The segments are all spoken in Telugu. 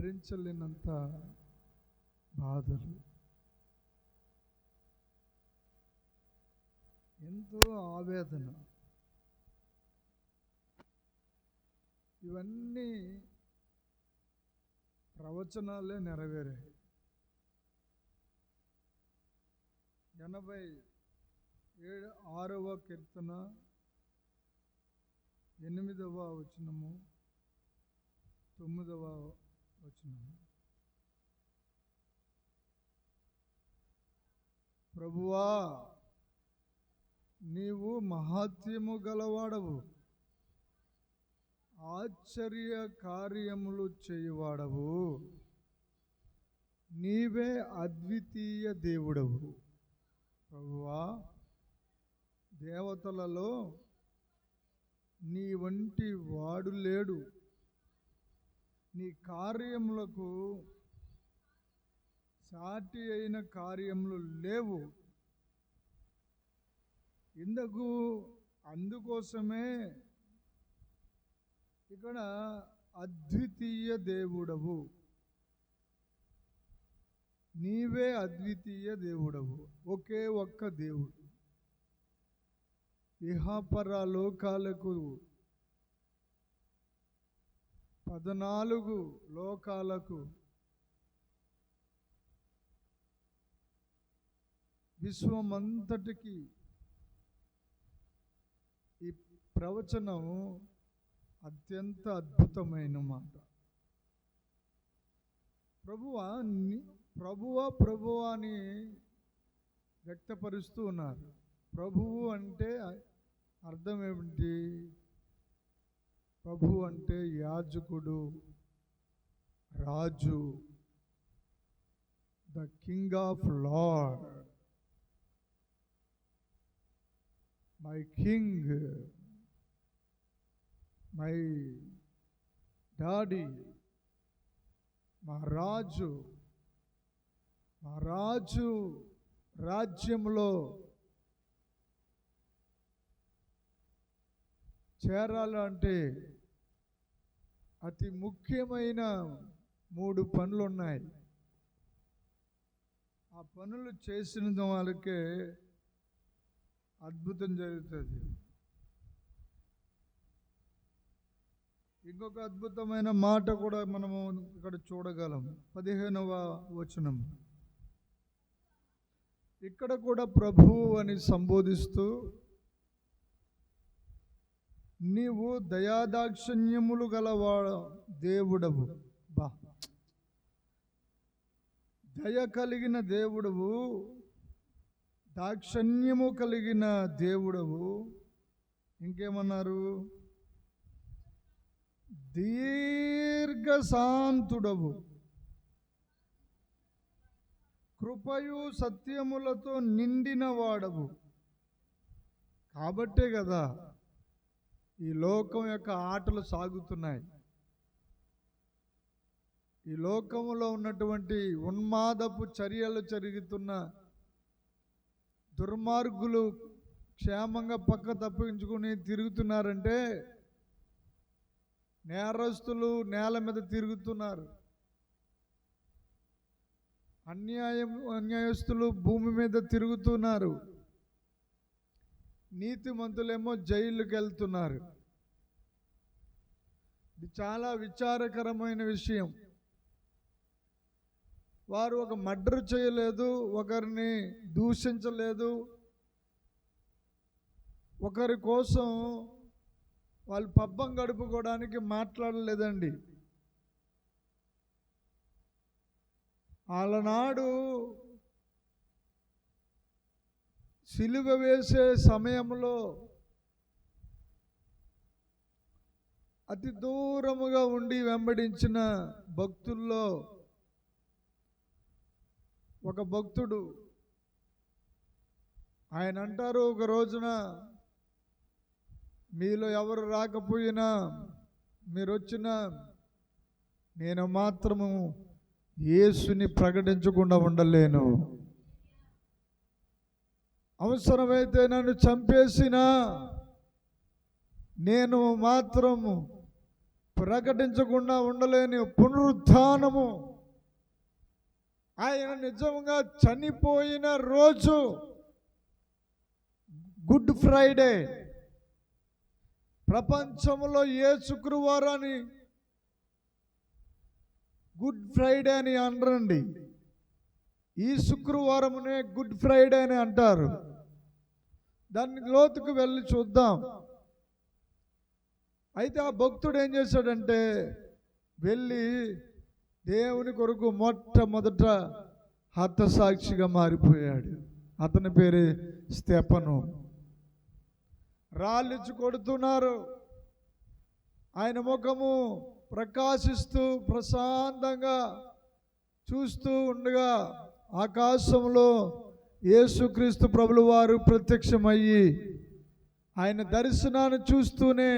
భరించలేనంత బాధలు, ఎంతో ఆవేదన, ఇవన్నీ ప్రవచనాలే నెరవేరాయి. 86వ కీర్తన 8వ వచనము 9వ వచనము. ప్రభువా, నీవు మహాత్మ్యము గలవాడవు, ఆశ్చర్య కార్యములు చేయువాడవు, నీవే అద్వితీయ దేవుడవు. ప్రభువా, దేవతలలో నీ వంటి వాడు లేడు, నీ కార్యములకు సాటి అయిన కార్యములు లేవు. అందుకోసమే ఇక్కడ అద్వితీయ దేవుడవు, నీవే అద్వితీయ దేవుడవు. ఒకే ఒక్క దేవుడు ఇహపర లోకాలకు 14 లోకాలకు విశ్వమంతటికి ఈ ప్రవచనం అత్యంత అద్భుతమైన మాట. ప్రభువా అని వ్యక్తపరుస్తూ ఉన్నారు. ప్రభువు అంటే అర్థం ఏమిటి? ప్రభు అంటే యాజకుడు, రాజు, the king of lord, my king, my daddy, మా రాజు రాజ్యంలో చేరాలంటే అతి ముఖ్యమైన 3 పనులు ఉన్నాయి. ఆ పనులు చేసిన వాళ్ళకే అద్భుతం జరుగుతుంది. ఇంకొక అద్భుతమైన మాట కూడా మనము ఇక్కడ చూడగలం. 15వ వచనం. ఇక్కడ కూడా ప్రభువు అని సంబోధిస్తూ, నీవు దయాదాక్షిణ్యములు గలవాడు దేవుడవు. దయ కలిగిన దేవుడవు, దాక్షిణ్యము కలిగిన దేవుడవు. ఇంకేమన్నారు? దీర్ఘశాంతుడవు, కృపయు సత్యములతో నిండిన వాడవు. కాబట్టే కదా ఈ లోకం యొక్క ఆటలు సాగుతున్నాయి. ఈ లోకములో ఉన్నటువంటి ఉన్మాదపు చర్యలు జరుగుతున్న దుర్మార్గులు క్షేమంగా పక్క తప్పించుకుని తిరుగుతున్నారంటే, నేరస్తులు నేల మీద తిరుగుతున్నారు, అన్యాయస్తులు భూమి మీద తిరుగుతున్నారు, నీతిమంతులేమో జైలుకి వెళ్తున్నారు. ఇది చాలా విచారకరమైన విషయం. వారు ఒక మర్డర్ చేయలేదు, ఒకరిని దూషించలేదు, ఒకరి కోసం వాళ్ళు పబ్బం గడుపుకోవడానికి మాట్లాడలేదండి. ఆలనాడు సిలువ వేసే సమయంలో అతి దూరముగా ఉండి వెంబడించిన భక్తుల్లో ఒక భక్తుడు, ఆయన అంటారు, ఒక రోజున మీలో ఎవరు రాకపోయినా మీరు వచ్చినా నేను మాత్రము యేసుని ప్రకటించకుండా ఉండలేను. అవసరమైతే నన్ను చంపేసినా నేను మాత్రము ప్రకటించకుండా ఉండలేని పునరుత్థానము, ఆయన నిజంగా చనిపోయిన రోజు గుడ్ ఫ్రైడే. ప్రపంచంలో ఏ శుక్రవారాన్ని గుడ్ ఫ్రైడే అని అనరండి. ఈ శుక్రవారమునే గుడ్ ఫ్రైడే అని అంటారు. దాన్ని లోతుకు వెళ్ళి చూద్దాం. అయితే ఆ భక్తుడు ఏం చేశాడంటే వెళ్ళి దేవుని కొరకు మొట్టమొదట హతసాక్షిగా మారిపోయాడు. అతని పేరు స్తెఫను. రాళ్ళిచ్చి కొడుతున్నారు. ఆయన ముఖము ప్రకాశిస్తూ ప్రశాంతంగా చూస్తూ ఉండగా ఆకాశంలో యేసుక్రీస్తు ప్రభుల వారు ప్రత్యక్షమయ్యి ఆయన దర్శనాన్ని చూస్తూనే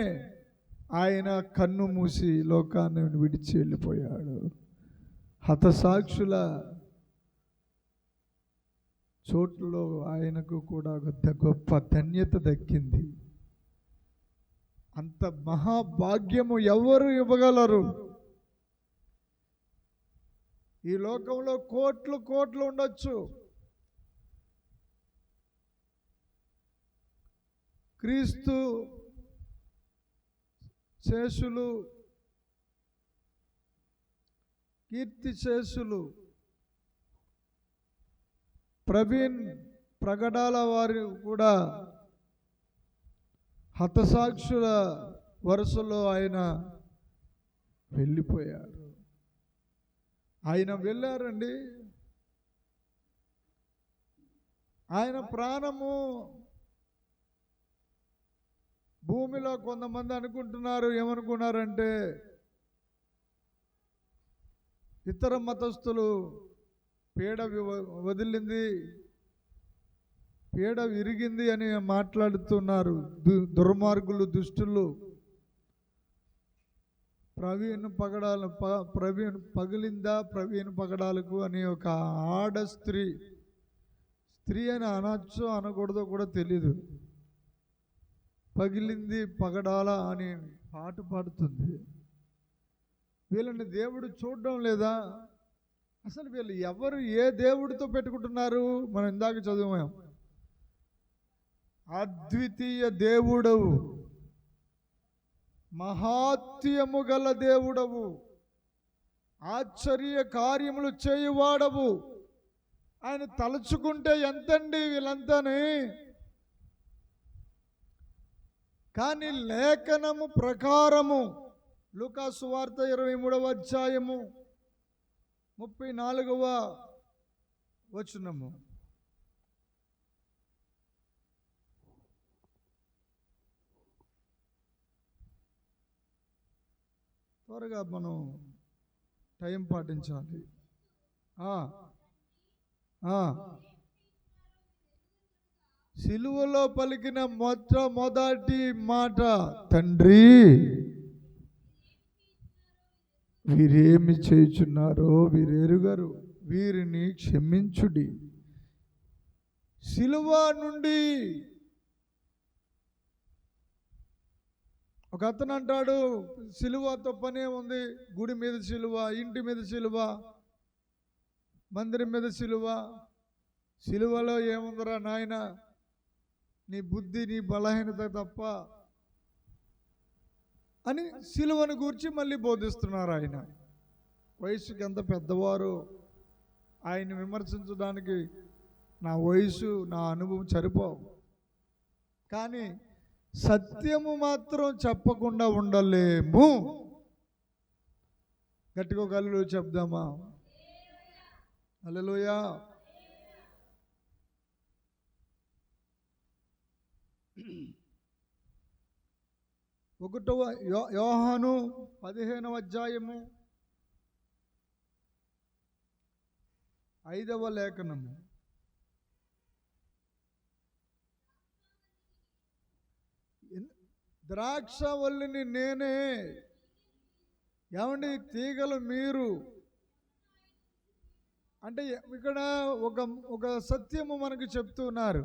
ఆయన కన్ను మూసి లోకాన్ని విడిచి వెళ్ళిపోయాడు. హతసాక్షుల చోట్లలో ఆయనకు కూడా గొప్ప ధన్యత దక్కింది. అంత మహాభాగ్యము ఎవరు ఇవ్వగలరు? ఈ లోకంలో కోట్లు కోట్లు ఉండొచ్చు. క్రీస్తు శేషులు, కీర్తి శేషులు, ప్రవీణ్ ప్రగడాల వారు కూడా హతసాక్షుల వరుసలో ఆయన వెళ్ళిపోయారు. ఆయన వెళ్ళారండి. ఆయన ప్రాణము భూమిలో కొంతమంది అనుకుంటున్నారు, ఏమనుకున్నారంటే ఇతర మతస్థులు పీడ వదిలింది, పీడ విరిగింది అని మాట్లాడుతున్నారు. దుర్మార్గులు, దుష్టులు. ప్రవీణ్ పగిలిందా ప్రవీణ్ పగడాలకు అని ఒక ఆడ స్త్రీ అని అనొచ్చో అనకూడదో కూడా తెలీదు, పగిలింది పగడాల అని పాట పాడుతుంది. వీళ్ళని దేవుడు చూడడం లేదా? అసలు వీళ్ళు ఎవరు ఏ దేవుడితో పెట్టుకుంటున్నారు? మనం ఇందాక చదివాం, అద్వితీయ దేవుడవు, మహాత్యము గల దేవుడవు, ఆశ్చర్య కార్యములు చేయువాడవు. ఆయన తలుచుకుంటే ఎంతండి వీళ్ళంతాని. కానీ లేఖనము ప్రకారము లూకా సువార్త 23వ అధ్యాయము 34వ వచనము, త్వరగా మనం టైం పాటించాలి. సిలువలో పలికిన మొట్టమొదటి మాట, తండ్రి వీరేమి చేయుచున్నారో వీరెరుగరు, వీరిని క్షమించుడి. సిలువ నుండి ఒక అతను అంటాడు, సిలువతో పనే ఉంది, గుడి మీద సిలువ, ఇంటి మీద సిలువ, మందిరం మీద సిలువ. సిలువలో ఏముందిరా నాయన, నీ బుద్ధి నీ బలహీనత తప్ప అని సిలువను గూర్చి మళ్ళీ బోధిస్తున్నారు. ఆయన వయసుకి ఎంత పెద్దవారు, ఆయన విమర్శించడానికి నా వయసు నా అనుభవం సరిపోవు. కానీ సత్యము మాత్రం చెప్పకుండా ఉండలేము. గట్టిగా కళ్ళు చెప్దామా? హల్లెలూయా. ఒకటవ యోహాను 15వ అధ్యాయము 5వ లేఖనము. ద్రాక్షవల్లిని నేనే, ఏమండి తీగలు మీరు. అంటే ఇక్కడ ఒక సత్యము మనకు చెప్తున్నారు.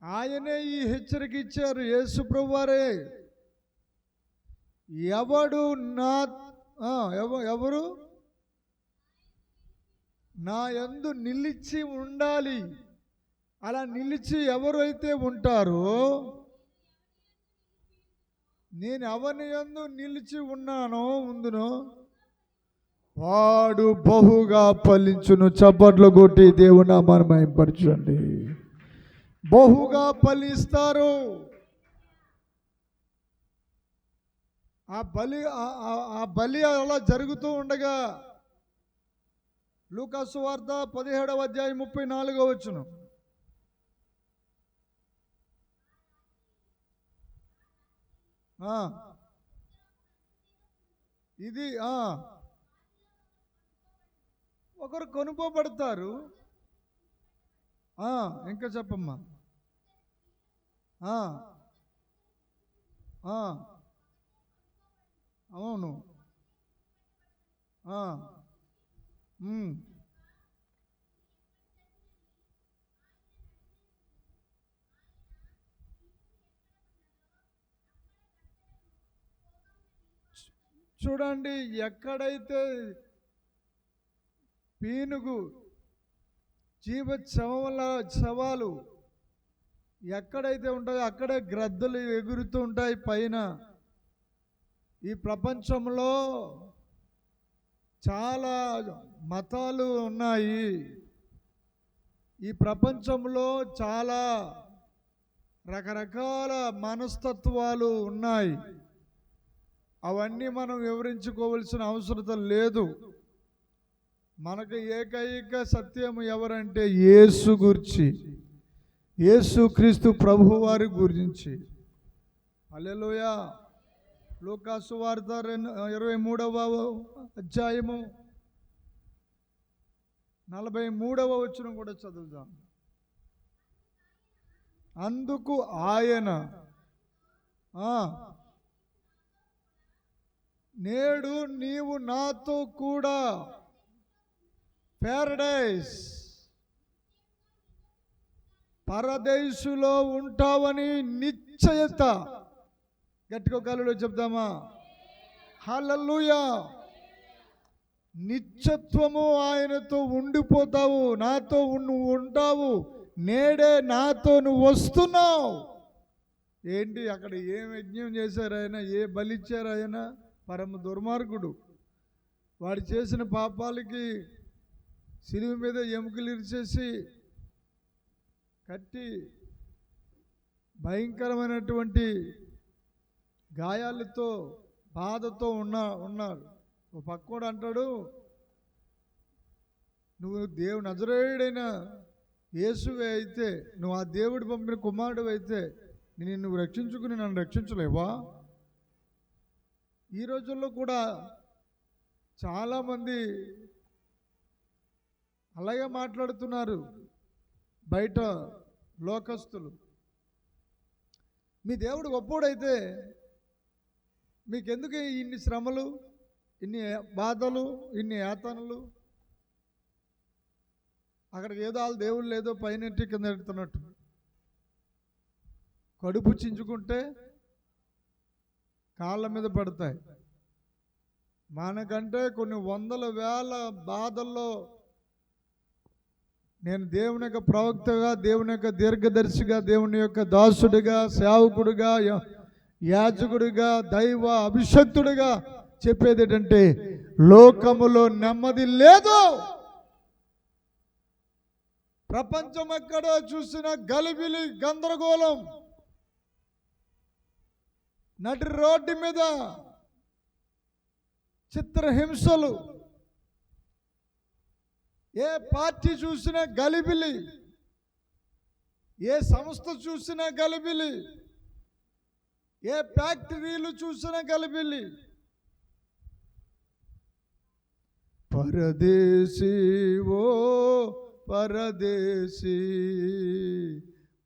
ఆయనే ఈ హెచ్చరిక ఇచ్చారు, యేసు ప్రభువారే. ఎవడు ఎవరు నా యందు నిలిచి ఉండాలి. అలా నిలిచి ఎవరైతే ఉంటారో, నేను ఎవరి యందు నిలిచి ఉన్నానో ఉందునో వాడు బహుగా ఫలించును. చప్పట్లు కొట్టి దేవుని నామాన్ని మహిమపరచండి. బహుగా ఫలిస్తారు. ఆ బలి అలా జరుగుతూ ఉండగా లూకా సువార్త 17వ అధ్యాయం 34వ వచనం. ఇది ఒకరు కొనుక్కోబడతారు. ఇంకా చెప్పమ్మా. అవును. చూడండి, ఎక్కడైతే పీనుగు శవాలు ఎక్కడైతే ఉంటాయో అక్కడే గ్రద్దలు ఎగురుతూ ఉంటాయి పైన. ఈ ప్రపంచంలో చాలా మతాలు ఉన్నాయి. ఈ ప్రపంచంలో చాలా రకరకాల మనస్తత్వాలు ఉన్నాయి. అవన్నీ మనం వివరించుకోవాల్సిన అవసరం లేదు. మనకు ఏకైక సత్యం ఎవరంటే యేసు గురించి, యేసుక్రీస్తు ప్రభువు వారి గురించి. హల్లెలూయా. లూకా సువార్త 23వ అధ్యాయము 43వ వచనం కూడా చదువుదాం. అందుకు ఆయన, నేడు నీవు నాతో కూడా పారడైస్ పరదేశులో ఉంటావని నిశ్చయత. గట్టిగా గాలిలో చెప్దామా? హల్లెలూయా. నిత్యత్వము ఆయనతో ఉండిపోతావు, నాతో నువ్వు ఉంటావు. నేడే నాతో నువ్వు వస్తున్నావు. ఏంటి అక్కడ ఏం యజ్ఞం చేశారు ఆయన, ఏ బలిచ్చారు ఆయన? పరమ దుర్మార్గుడు. వాడు చేసిన పాపాలకి శిలువ మీద ఎముకలు ఇరిచేసి కట్టి భయంకరమైనటువంటి గాయాలతో బాధతో ఉన్నాడు. ఓ పక్కోడు అంటాడు, నువ్వు దేవుడు నజరేయుడైన యేసువే అయితే, నువ్వు ఆ దేవుడు పంపిన కుమారుడు అయితే నువ్వు రక్షించుకుని నన్ను రక్షించలేవా? ఈ రోజుల్లో కూడా చాలామంది అలాగే మాట్లాడుతున్నారు బయట లోకస్తులు. మీ దేవుడు గొప్పోడైతే మీకెందుకు ఇన్ని శ్రమలు, ఇన్ని బాధలు, ఇన్ని యాతనలు? అక్కడికి ఏదో వాళ్ళ దేవుడు లేదో పైనట్టి కింద ఎడుతున్నట్టు. కడుపు చించుకుంటే కాళ్ళ మీద పడతాయి. మనకంటే కొన్ని వందల వేల బాధల్లో నేను దేవుని యొక్క ప్రవక్తగా, దేవుని యొక్క దీర్ఘదర్శిగా, దేవుని యొక్క దాసుడిగా, సేవకుడిగా, యాజకుడిగా, దైవ అభిషక్తుడిగా చెప్పేది ఏంటంటే లోకములో నెమ్మది లేదు. ప్రపంచం ఎక్కడ చూసిన గలిబిలి, గందరగోళం. నడి రోడ్డు మీద చిత్రహింసలు. ఏ పార్టీ చూసినా గలిబిలి, ఏ సంస్థ చూసినా గలిబిలి, ఏ ఫ్యాక్టరీలు చూసినా గలిబిలి. పరదేశీ ఓ పరదేశీ,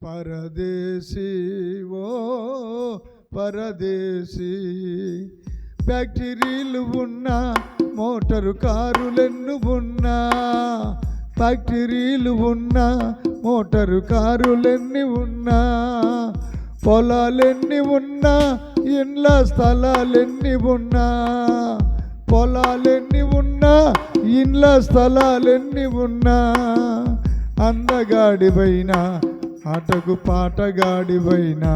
పరదేశీ ఓ పరదేశీ. ఫ్యాక్టరీలు ఉన్నా, మోటారు కారులెన్ను ఉన్నా, ఫ్యాక్టరీలు ఉన్నా, మోటారు కారులెన్ని ఉన్నా, పొలాలెన్ని ఉన్నా, ఇండ్ల స్థలాలెన్ని ఉన్నా, పొలాలెన్ని ఉన్నా, ఇండ్ల స్థలాలెన్ని ఉన్నా, అందగాడివైనా ఆటకు పాటగాడివైనా,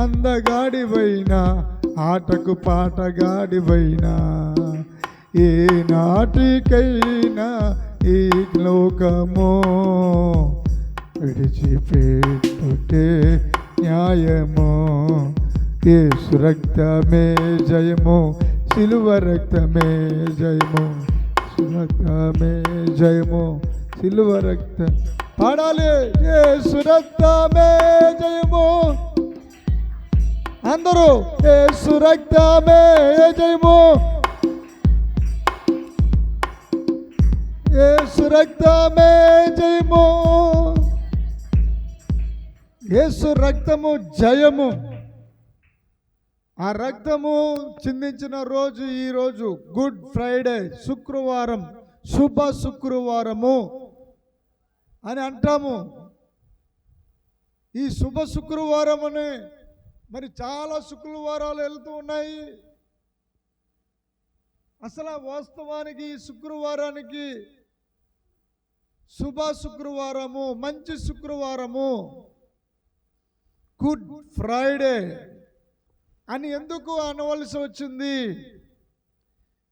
అందగాడివైనా ఆటకు పాటగాడివైనా, ఏ నాటికైనా ఈ లోకమో విడిచిపెట్టుటే న్యాయమో. యేసు రక్తమే జయము, సిలువ రక్తమే జయము, రక్తమే జయము, సిలువ రక్తం. పాడాలి, యేసు రక్తమే జయము. అందరూ యేసు రక్తమే జయము, యేసు రక్తమే జయము, యేసు రక్తము జయము. ఆ రక్తము చిందించిన రోజు ఈ రోజు గుడ్ ఫ్రైడే, శుక్రవారం, శుభ శుక్రవారము అని అంటాము. ఈ శుభ శుక్రవారం అని మరి చాలా శుక్రవారాలు వెళ్తూ ఉన్నాయి. అసలు వాస్తవానికి ఈ శుక్రవారానికి శుభ శుక్రవారము, మంచి శుక్రవారము, గుడ్ ఫ్రైడే అని ఎందుకు అనవలసి వచ్చింది?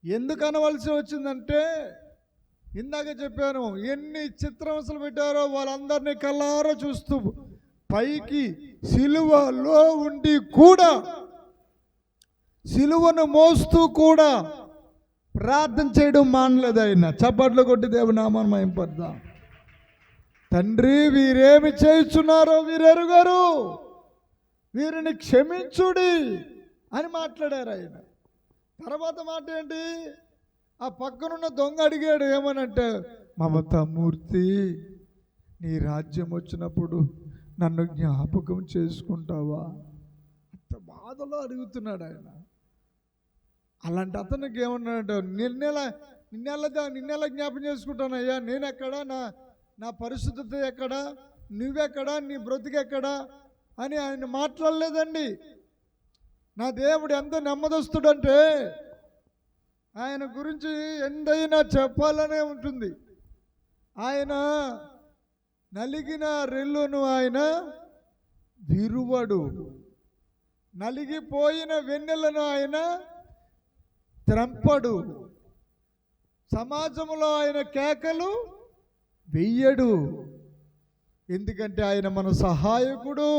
ఎందుకు అనవలసి వచ్చిందంటే, ఇందాక చెప్పాను, ఎన్ని చిత్రహింసలు పెట్టారో వాళ్ళందరినీ కళ్ళారా చూస్తూ పైకి సిలువలో ఉండి కూడా, సిలువను మోస్తూ కూడా ప్రార్థన చేయడం మానలేదు ఆయన. చప్పట్లు కొట్టి దేవుని నామాన్ని మహింపడదాం. తండ్రి, వీరేమి చేస్తున్నారో వీరెరుగరు, వీరిని క్షమించుడి అని మాట్లాడారు ఆయన. తర్వాత మాట ఏంటి? ఆ పక్కనున్న దొంగ అడిగాడు ఏమనంటే, మమతామూర్తి, నీ రాజ్యం వచ్చినప్పుడు నన్ను జ్ఞాపకం చేసుకుంటావా? అంత బాధలో అడుగుతున్నాడు ఆయన. అలాంటి అతనికి ఏమన్నాడు? నిన్నెలా జ్ఞాపకం చేసుకుంటానయ్యా, నేనెక్కడా, నా పరిశుద్ధత ఎక్కడా, నువ్వెక్కడా, నీ బ్రతుకెక్కడా అని ఆయన మాట్లాడలేదండి. నా దేవుడు ఎంత నెమ్మదస్తుడంటే ఆయన గురించి ఎంతైనా చెప్పాలనే ఉంటుంది. ఆయన నలిగిన రెల్లును ఆయన విరువడు, నలిగిపోయిన వెన్నెలను ఆయన త్రంపడు, సమాజంలో ఆయన కేకలు వెయ్యడు. ఎందుకంటే ఆయన మన సహాయకుడు,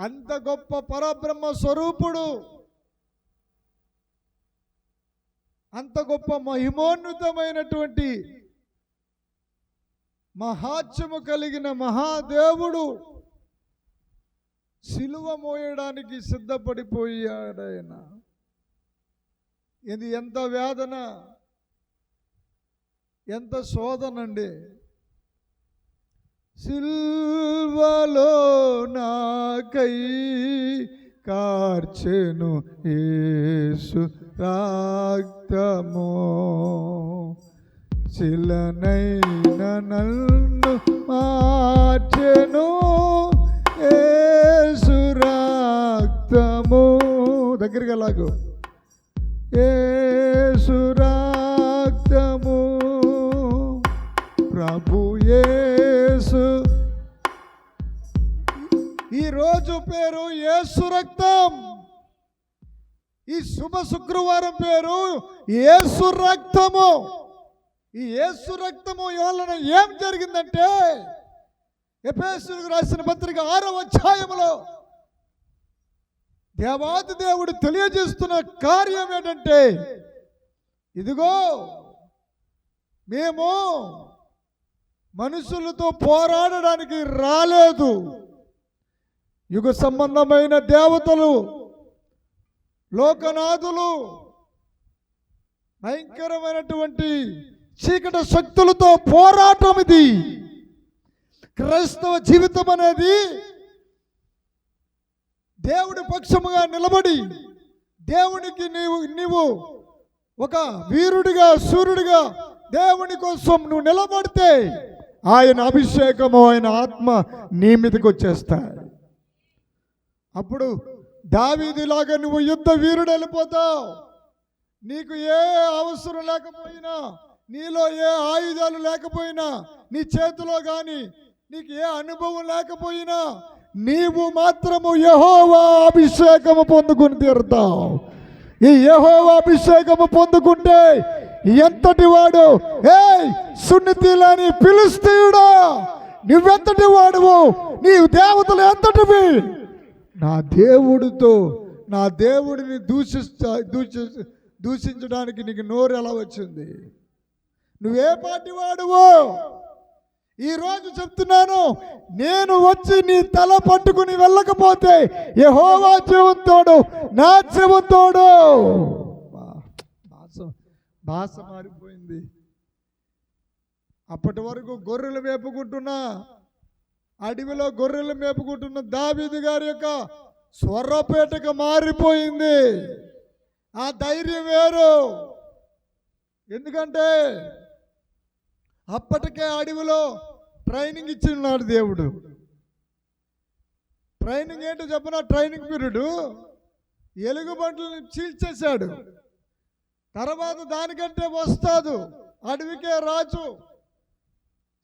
అంత గొప్ప పరబ్రహ్మ స్వరూపుడు, అంత గొప్ప మహిమోన్నతమైనటువంటి మహాత్మ్యము కలిగిన మహాదేవుడు సిలువ మోయడానికి సిద్ధపడిపోయాడాయన. ఇది ఎంత వేదన, ఎంత శోధనండి. సిల్వలో నాకై కార్చెను యేసు రక్తము, శిలనైన నన్ను మార్చెను యేసు రక్తము. దగ్గరికి అలాగూ యేసు రక్తము, ప్రభు యేసు. ఈ రోజు పేరు యేసు రక్తం. ఈ శుభ శుక్రవారం పేరు యేసు రక్తము. ఈ యేసు రక్తము వలన ఏం జరిగిందంటే, ఎఫెసీయులకు రాసిన పత్రిక 6వ అధ్యాయంలో దేవాది దేవుడు తెలియజేస్తున్న కార్యం ఏంటంటే, ఇదిగో మేము మనుషులతో పోరాడడానికి రాలేదు. యుగ సంబంధమైన దేవతలు, లోకనాథులు, భయంకరమైనటువంటి చీకటి శక్తులతో పోరాటం ఇది. క్రైస్తవ జీవితం అనేది దేవుడి పక్షముగా నిలబడి, దేవునికి నీవు ఒక వీరుడిగా, సూర్యుడిగా దేవుని కోసం నువ్వు నిలబడితే ఆయన అభిషేకము, ఆయన ఆత్మ నీ మీదకి వచ్చేస్తాయి. అప్పుడు దావీదులాగా నువ్వు యుద్ధ వీరుడు వెళ్ళిపోతావు. నీకు ఏ అవసరం లేకపోయినా, నీలో ఏ ఆయుధాలు లేకపోయినా, నీ చేతిలో కానీ నీకు ఏ అనుభవం లేకపోయినా, నీవు మాత్రము యెహోవా అభిషేకము పొందుకుని తీరుతావు. ఈ యెహోవా అభిషేకము పొందుకుంటే ఎంతటి వాడు, సున్నితిలని ఫిలిష్తీయుడా నువ్వెంతటి వాడువు, నీ దేవతలు ఎంతటివి, నా దేవుడిని దూషించడానికి నీకు నోరు ఎలా వచ్చింది? నువ్వే పార్టీ వాడువో? ఈరోజు చెప్తున్నాను, నేను వచ్చి నీ తల పట్టుకుని వెళ్ళకపోతే యెహోవా జీవంతోడు, నా జీవంతోడు. భాష మారిపోయింది. అప్పటి వరకు గొర్రెలు మేపుకుంటున్నా, అడవిలో గొర్రెలు మేపుకుంటున్న దావీదు గారి యొక్క స్వరపేటగా మారిపోయింది. ఆ ధైర్యం వేరు. ఎందుకంటే అప్పటికే అడవిలో ట్రైనింగ్ ఇచ్చిన్నాడు దేవుడు. ట్రైనింగ్ ఏంటో చెప్పిన, ట్రైనింగ్ పీరియడ్ ఎలుగుబంట్లను చీల్చేశాడు. తర్వాత దానికంటే వస్తాదు, అడవికే రాజు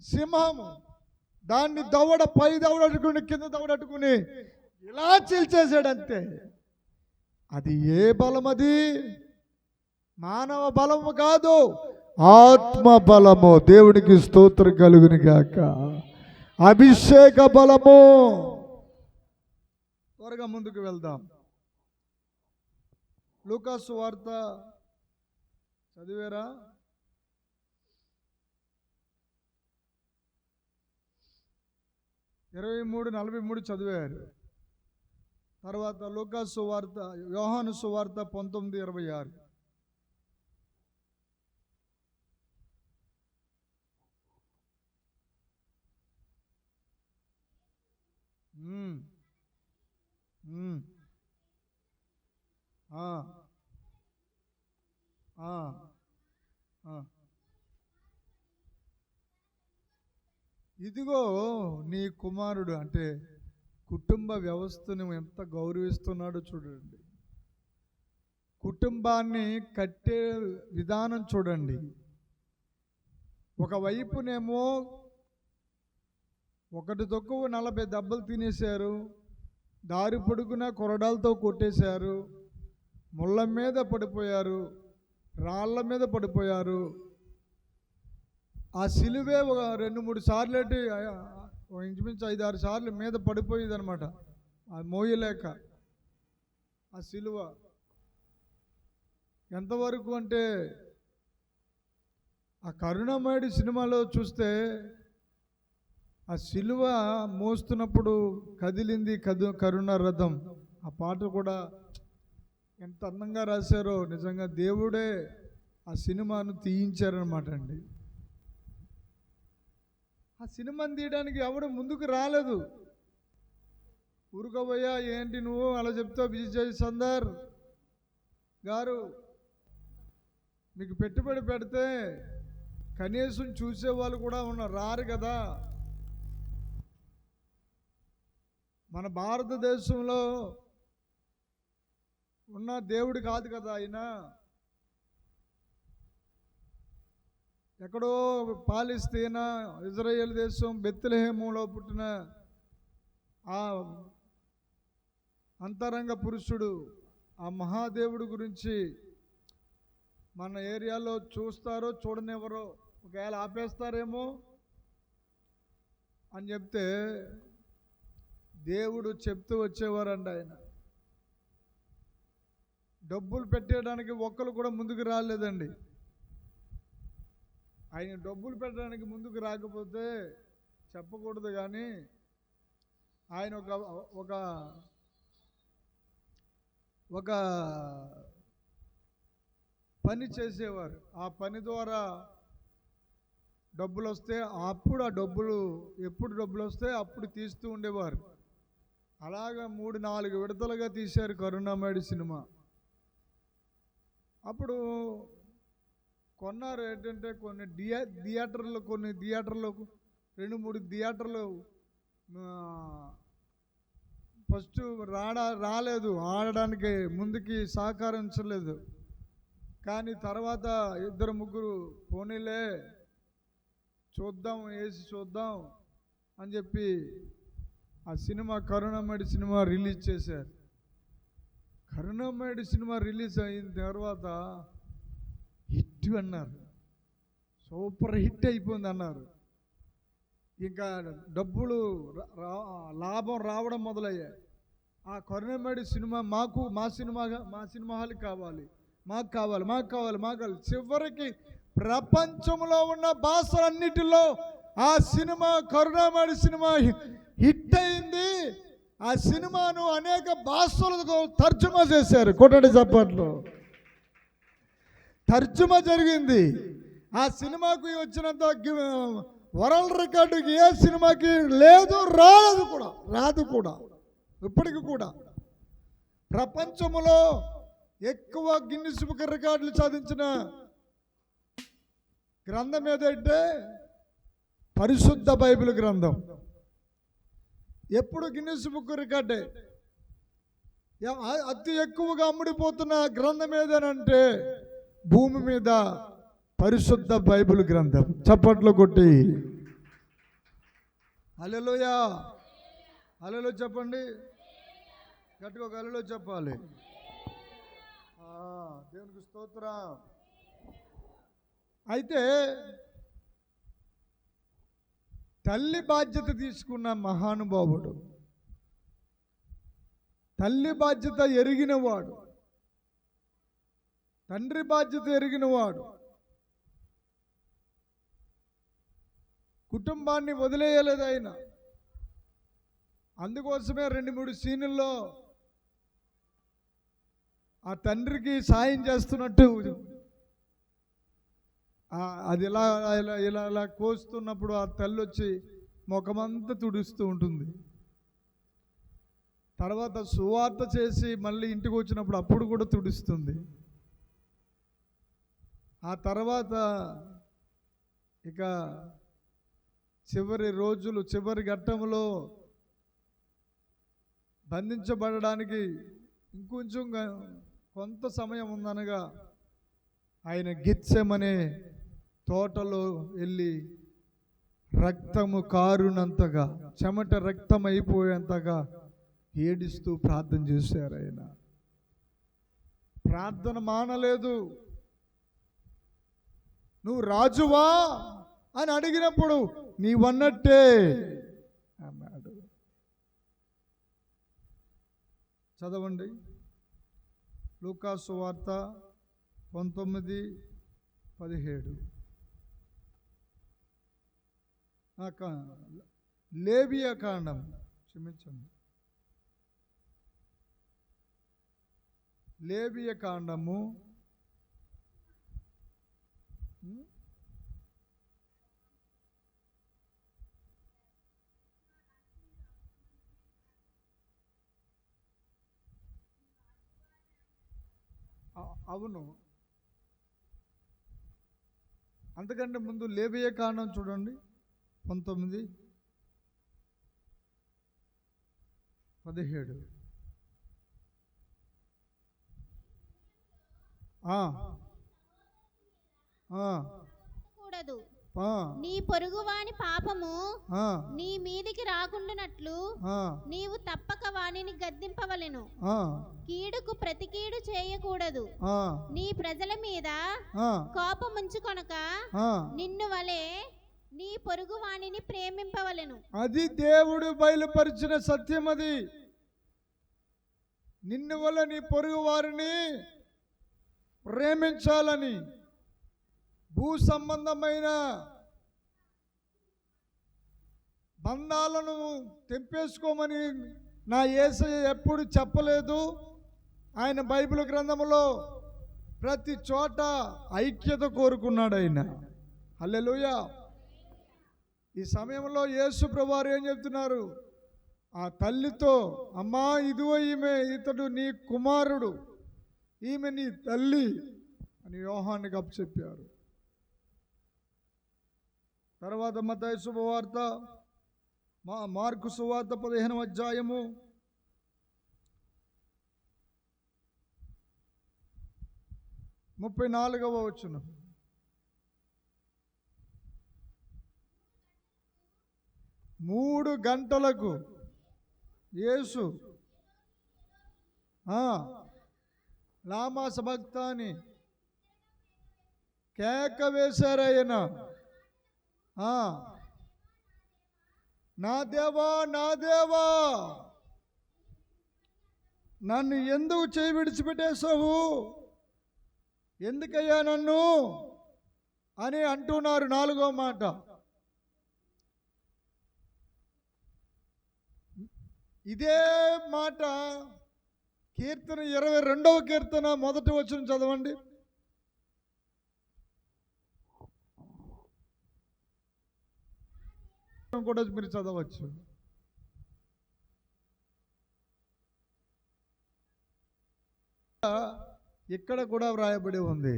సింహము, దాన్ని పై దవడట్టుకుని కింద దవడట్టుకుని ఇలా చీల్చేశాడు. అంతే. అది ఏ బలం? అది మానవ బలము కాదు, ఆత్మ బలము. దేవునికి స్తోత్రం కలుగును గాక. అభిషేక బలము. త్వరగా ముందుకు వెళ్దాం. లూకాసు వార్త చదివారా? ఇరవై 43 చదివారు. తర్వాత లూకాసు వార్త, యోహాను సువార్త 19:26. ఇదిగో నీ కుమారుడు, అంటే కుటుంబ వ్యవస్థను ఎంత గౌరవిస్తున్నాడో చూడండి. కుటుంబాన్ని కట్టే విధానం చూడండి. ఒకవైపునేమో ఒకటి తక్కువ 40 దెబ్బలు తినేశారు, దారి పొడుగున కొరడాలతో కొట్టేశారు, ముళ్ళ మీద పడిపోయారు, రాళ్ళ మీద పడిపోయారు. ఆ సిలువే ఒక 2-3 సార్లు ఇంచుమించు 5-6 సార్లు మీద పడిపోయేది అనమాట. అది మోయలేక ఆ సిలువ ఎంతవరకు అంటే, ఆ కరుణామయుడి సినిమాలో చూస్తే ఆ సిలువ మోస్తున్నప్పుడు కదిలింది కరుణ రథం. ఆ పాట కూడా ఎంత అందంగా రాశారో. నిజంగా దేవుడే ఆ సినిమాను తీయించారనమాట అండి. ఆ సినిమాని తీయడానికి ఎవడు ముందుకు రాలేదు. ఊరుకోబోయా, ఏంటి నువ్వు అలా చెప్తావు విజయ్ సందర్ గారు, మీకు పెట్టుబడి పెడితే కనీసం చూసేవాళ్ళు కూడా రారు కదా. మన భారతదేశంలో ఉన్న దేవుడు కాదు కదా ఆయన. ఎక్కడో పాలిస్తీనా, ఇజ్రాయేల్ దేశం బెత్లెహేములో పుట్టిన ఆ అంతరంగ పురుషుడు, ఆ మహాదేవుడి గురించి మన ఏరియాలో చూస్తారో చూడనివ్వరో, ఒకవేళ ఆపేస్తారేమో అని చెప్తే దేవుడు చెప్తూ వచ్చేవారండి. ఆయన డబ్బులు పెట్టేయడానికి ఒక్కరు కూడా ముందుకు రాలేదండి. ఆయన డబ్బులు పెట్టడానికి ముందుకు రాకపోతే చెప్పకూడదు, కానీ ఆయన ఒక పని చేసేవారు. ఆ పని ద్వారా డబ్బులు వస్తే అప్పుడు ఎప్పుడు డబ్బులు వస్తే అప్పుడు తీస్తూ ఉండేవారు. అలాగా 3-4 విడతలుగా తీశారు కరుణామయుడి సినిమా. అప్పుడు కొన్నారు ఏంటంటే, కొన్ని థియేటర్లు 2-3 థియేటర్లు ఫస్ట్ రాలేదు, ఆడడానికి ముందుకి సహకరించలేదు. కానీ తర్వాత ఇద్దరు ముగ్గురు పోనీలే చూద్దాం, వేసి చూద్దాం అని చెప్పి ఆ సినిమా కరుణామయుడు సినిమా రిలీజ్ చేశారు. కరుణామయుడు సినిమా రిలీజ్ అయిన తర్వాత హిట్ అన్నారు, సూపర్ హిట్ అయిపోయింది అన్నారు. ఇంకా డబ్బులు లాభం రావడం మొదలయ్యాయి. ఆ కరుణామయుడు సినిమా మా సినిమా హాల్ కావాలి, మాకు కావాలి. చివరికి ప్రపంచంలో ఉన్న భాషలన్నిటిలో ఆ సినిమా కరుణామయుడు సినిమా హిట్ అయింది. ఆ సినిమాను అనేక భాషలకు తర్జుమా చేశారు. కొట్టండి చప్పట్లు. తర్జుమా జరిగింది. ఆ సినిమాకు వచ్చినంత వరల్డ్ రికార్డు ఏ సినిమాకి లేదు, రాదు కూడా ఇప్పటికి కూడా. ప్రపంచంలో ఎక్కువ గిన్నిస్ బుక్ రికార్డులు సాధించిన గ్రంథం ఏదంటే పరిశుద్ధ బైబిల్ గ్రంథం. ఎప్పుడు గిన్నిస్ బుక్ రికార్డే. అతి ఎక్కువగా అమ్ముడిపోతున్న గ్రంథం ఏదనంటే భూమి మీద పరిశుద్ధ బైబిల్ గ్రంథం. చప్పట్లు కొట్టి హల్లెలూయా, హల్లెలూయా చెప్పండి. గట్టిగా ఒక హల్లెలూయా చెప్పాలి. దేవునికి స్తోత్రం. అయితే తల్లి బాధ్యత తీసుకున్న మహానుభావుడు, తల్లి బాధ్యత ఎరిగినవాడు, తండ్రి బాధ్యత ఎరిగినవాడు, కుటుంబాన్ని వదిలేయలేదు ఆయన. అందుకోసమే 2-3 సీన్లలో ఆ తండ్రికి సాయం చేస్తున్నట్టు అది ఇలా కోస్తున్నప్పుడు ఆ తల్లి వచ్చి ముఖమంతా తుడుస్తూ ఉంటుంది. తర్వాత సువార్త చేసి మళ్ళీ ఇంటికి వచ్చినప్పుడు అప్పుడు కూడా తుడుస్తుంది. ఆ తర్వాత ఇక చివరి రోజులు, చివరి ఘట్టంలో బంధించబడడానికి ఇంకొంచెం కొంత సమయం ఉందనగా ఆయన గెత్సెమనే తోటలో వెళ్ళి రక్తము కారునంతగా, చెమట రక్తం అయిపోయేంతగా ఏడుస్తూ ప్రార్థన చేశారు. ఆయన ప్రార్థన మానలేదు. నువ్వు రాజువా అని అడిగినప్పుడు నీవన్నట్టే అన్నాడు. చదవండి లూకా సువార్త 19:17. లేవియ కాండం, క్షమించండి, లేవియ కాండము 'అవును, అంతకంటే ముందు లేవియ కాండం చూడండి 19:17. కూడదు, నీ పొరుగువాని పాపము నీ మీదికి రాకుండానట్లు నీవు తప్పక వానిని గద్దింపవలెను. కీడుకు ప్రతి కీడు చేయకూడదు. నీ ప్రజల మీద కోపముంచుకొనక నిన్ను వలె నీ పొరుగు వానిని ప్రేమింపవలెను. అది దేవుడు బయలుపరిచిన సత్యం. అది నిన్ను వల్ల నీ పొరుగు వారిని ప్రేమించాలని. భూ సంబంధమైన బంధాలను తెంపేసుకోమని నా యేసయ్య ఎప్పుడు చెప్పలేదు. ఆయన బైబిల్ గ్రంథంలో ప్రతి చోట ఐక్యత కోరుకున్నాడు ఆయన. హల్లెలూయా. ఈ సమయంలో యేసు ప్రభువారు ఏం చెప్తున్నారు? ఆ తల్లితో, అమ్మా ఇదిగో ఇతడు నీ కుమారుడు, ఈమె నీ తల్లి అని యోహానికి అప్పచెప్పారు. తర్వాత మత్తయి శుభవార్త, మార్కు సువార్త 15వ అధ్యాయము 34వ వచనం. మూడు గంటలకు యేసు లామా సబక్తాని కేక వేశారాయన. నా దేవా నా దేవా, నన్ను ఎందుకు చేయి విడిచిపెట్టేశావు, ఎందుకయ్యా నన్ను అని అంటున్నారు. 4వ మాట. ఇదే మాట కీర్తన 22వ కీర్తన 1వ వచనం చదవండి. కూడా మీరు చదవచ్చు. ఇక్కడ కూడా వ్రాయబడి ఉంది,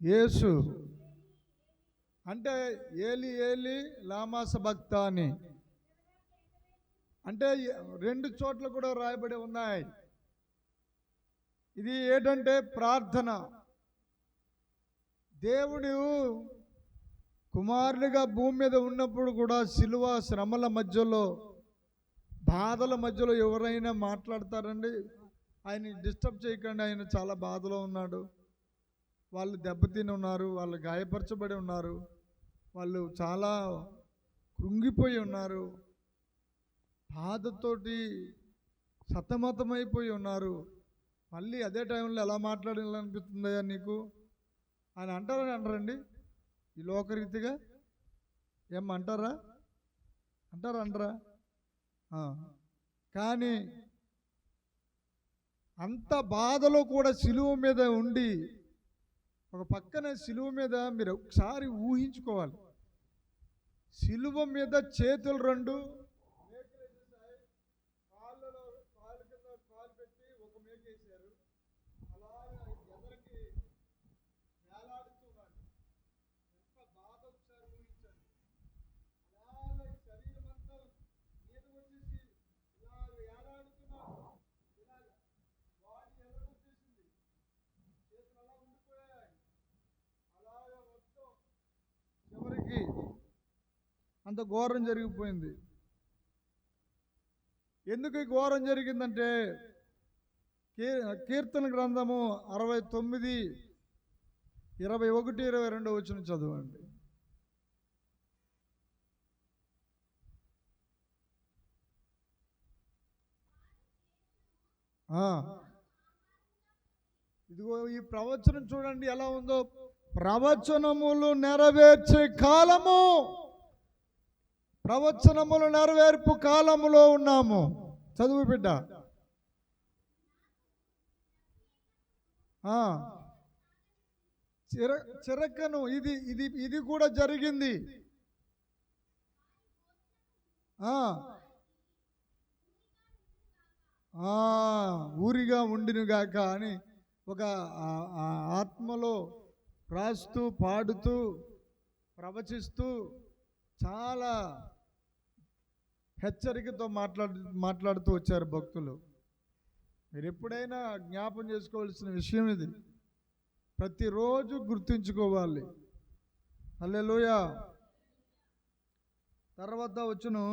యేసు అంటే ఏలి ఏలి లామా సబక్తాని అంటే 2 చోట్ల కూడా రాయబడి ఉన్నాయి. ఇది ఏంటంటే ప్రార్థన. దేవుడు కుమారుడిగా భూమి మీద ఉన్నప్పుడు కూడా శిలువ శ్రమల మధ్యలో, బాధల మధ్యలో ఎవరైనా మాట్లాడతారండి? ఆయన డిస్టర్బ్ చేయకండి, ఆయన చాలా బాధలో ఉన్నాడు, వాళ్ళు దెబ్బతిని ఉన్నారు, వాళ్ళు గాయపరచబడి ఉన్నారు, వాళ్ళు చాలా కృంగిపోయి ఉన్నారు, బాధతోటి సతమతమైపోయి ఉన్నారు. మళ్ళీ అదే టైంలో ఎలా మాట్లాడాలనిపిస్తుందయ్యా నీకు అని అంటారండి ఈ లోకరీతిగా? ఏమంటారా? అంటారా? కానీ అంత బాధలో కూడా సిలువ మీద ఉండి, ఒక పక్కన సిలువ మీద మీరు ఒకసారి ఊహించుకోవాలి, సిలువ మీద చేతులు 2 అంత ఘోరం జరిగిపోయింది. ఎందుకు ఈ ఘోరం జరిగిందంటే కీర్తన గ్రంథము 69, 21, 22 వచనం చదవండి. ఇదిగో ఈ ప్రవచనం చూడండి ఎలా ఉందో. ప్రవచనములు నెరవేర్చే కాలము, ప్రవచనములు నెరవేర్పు కాలములో ఉన్నాము. చదువు బిడ్డ. చిరకను ఇది ఇది ఇది కూడా జరిగింది. ఊరిగా ఉండినుగాక అని ఒక ఆత్మలో రాస్తూ పాడుతూ ప్రవచిస్తూ చాలా హెచ్చరికతో మాట్లాడుతూ వచ్చారు భక్తులు. మీరు ఎప్పుడైనా జ్ఞాపం చేసుకోవాల్సిన విషయం ఇది, ప్రతిరోజు గుర్తుంచుకోవాలి. హల్లెలూయా. తర్వాత వచ్చును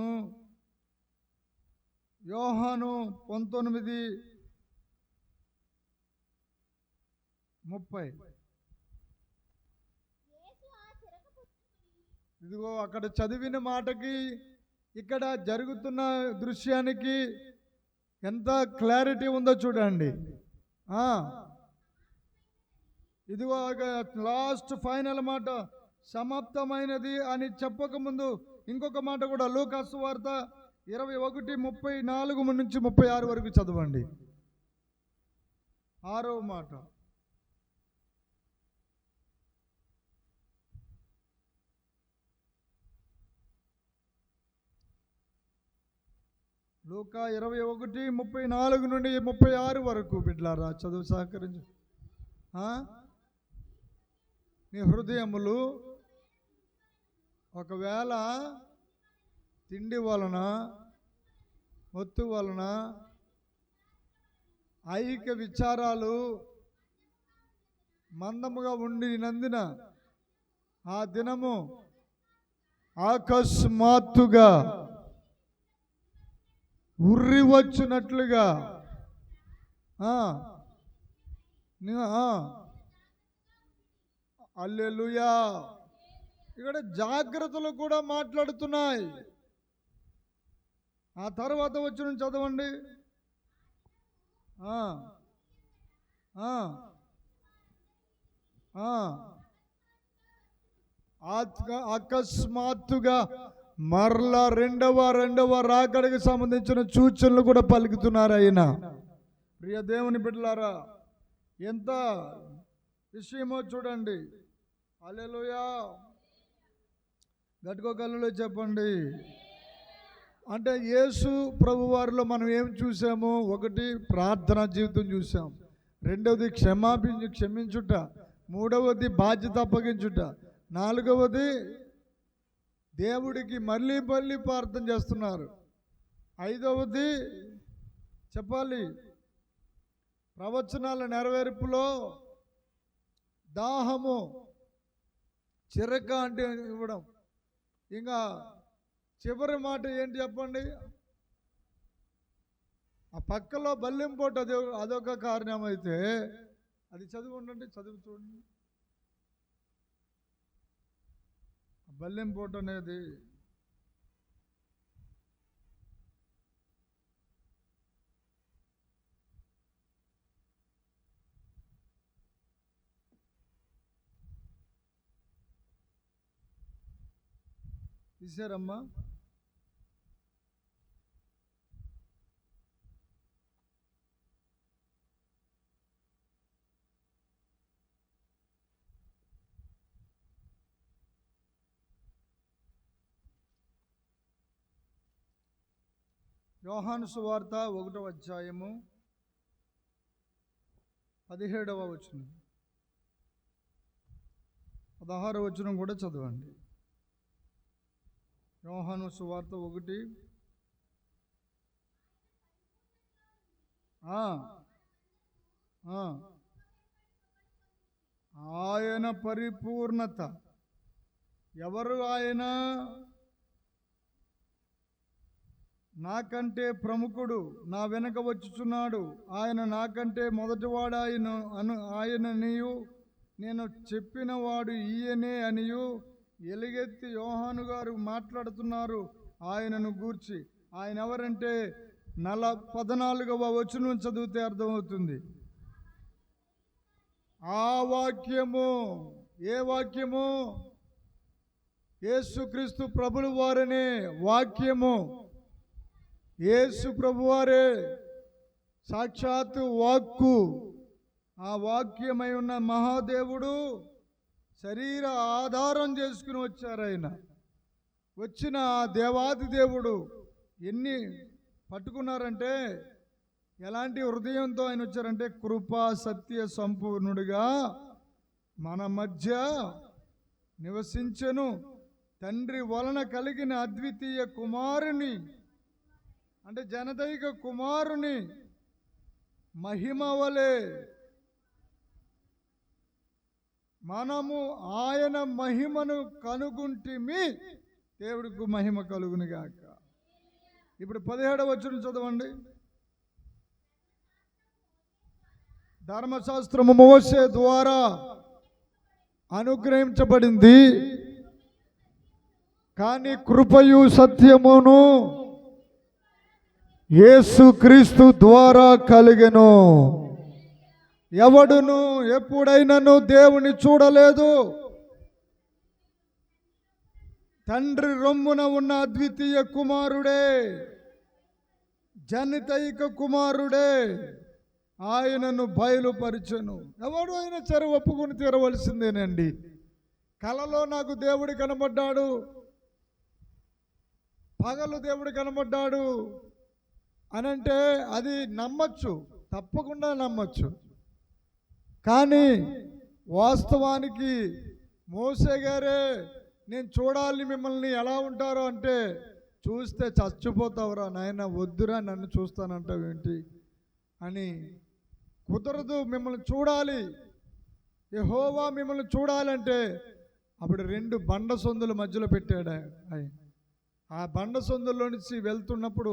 యోహాను 19:30. ఇదిగో అక్కడ చదివిన మాటకి ఇక్కడ జరుగుతున్న దృశ్యానికి ఎంత క్లారిటీ ఉందో చూడండి. ఇదిగో లాస్ట్ ఫైనల్ మాట సమాప్తమైనది అని చెప్పకముందు ఇంకొక మాట కూడా లూకా సువార్త 21:34 నుంచి 36 వరకు చదవండి. 6వ మాట. లూకా 21:34 నుండి 36 వరకు బిడ్లారా చదువు సహకరించు. మీ హృదయములు ఒకవేళ తిండి వలన, మత్తు వలన, ఐహిక విచారాలు, మందముగా ఉండినందున ఆ దినము అకస్మాత్తుగా ఉర్రి వచ్చినట్లుగా హల్లెలూయా. ఇక్కడ జాగ్రత్తలు కూడా మాట్లాడుతున్నాయి. ఆ తర్వాత వచ్చిన చదవండి. అకస్మాత్తుగా మరలా రెండవ రాకడికి సంబంధించిన సూచనలు కూడా పలుకుతున్నారు ఆయన. ప్రియ దేవుని బిడ్డలారా, ఎంత విషయమో చూడండి. హల్లెలూయా. గట్టుకోగలలో చెప్పండి. అంటే యేసు ప్రభు వారిలో మనం ఏం చూసాము? ఒకటి, ప్రార్థనా జీవితం చూసాం. రెండవది క్షమించుట. మూడవది బాధ్యత అప్పగించుట. నాలుగవది దేవుడికి మళ్ళీ ప్రార్థన చేస్తున్నారు. ఐదవది చెప్పాలి, ప్రవచనాల నెరవేర్పులో దాహము, చిరక అంటే ఇవ్వడం. ఇంకా చివరి మాట ఏంటి చెప్పండి? ఆ పక్కలో బల్లెంపోటు అదొక కారణం అయితే, అది చదువు చూడండి. బల్లెంపోటు అనేది తీసారమ్మా. యోహాను సువార్త 1వ అధ్యాయము 17వ వచనం, 16వ వచనం కూడా చదవండి. యోహాను సువార్త 1. ఆయన పరిపూర్ణత. ఎవరు ఆయన? నాకంటే ప్రముఖుడు నా వెనక వచ్చుచున్నాడు, ఆయన నాకంటే మొదటివాడు ఆయననియు, నేను చెప్పినవాడు ఈయనే అనియు ఎలుగెత్తి యోహాను గారు మాట్లాడుతున్నారు ఆయనను గూర్చి. ఆయన ఎవరంటే 14వ వచనం చదివితే అర్థమవుతుంది. ఆ వాక్యము. ఏ వాక్యము? యేసుక్రీస్తు ప్రభుల వారనే వాక్యము. యేసు ప్రభువారే సాక్షాత్తు వాక్కు. ఆ వాక్యమై ఉన్న మహాదేవుడు శరీర ఆధారం చేసుకుని వచ్చారు. ఆయన వచ్చిన ఆ దేవాది దేవుడు ఎన్ని పట్టుకున్నారంటే, ఎలాంటి హృదయంతో ఆయన వచ్చారంటే, కృపా సత్య సంపూర్ణుడిగా మన మధ్య నివసించెను, తండ్రి వలన కలిగిన అద్వితీయ కుమారుని, అంటే జనదైక కుమారుని మహిమ వలె మనము ఆయన మహిమను కనుగొంటిమి. దేవుడికి మహిమ కలుగును గాక. ఇప్పుడు 17వ వచనం చదవండి. ధర్మశాస్త్రము మోషే ద్వారా అనుగ్రహించబడింది, కానీ కృపయు సత్యమును యేసుక్రీస్తు ద్వారా కలిగెను. ఎవడును ఎప్పుడైనాను దేవుని చూడలేదు. తండ్రి రొమ్మున ఉన్న అద్వితీయ కుమారుడే, జనితైక కుమారుడే ఆయనను బయలుపరిచెను. ఎవడు అయినా సరే ఒప్పుకుని తీరవలసిందేనండి. కలలో నాకు దేవుడు కనబడ్డాడు, పగలు దేవుడు కనబడ్డాడు అనంటే అది నమ్మచ్చు, తప్పకుండా నమ్మచ్చు. కానీ వాస్తవానికి మోసే గారే నేను చూడాలి మిమ్మల్ని ఎలా ఉంటారో అంటే, చూస్తే చచ్చిపోతావురా నాయన, వద్దురా నన్ను చూస్తానంటావేంటి అని, కుదరదు మిమ్మల్ని చూడాలి. యెహోవా మిమ్మల్ని చూడాలంటే అప్పుడు 2 బండ సందుల మధ్యలో పెట్టాడు ఆయన. ఆ బండ సందుల్లో నుంచి వెళ్తున్నప్పుడు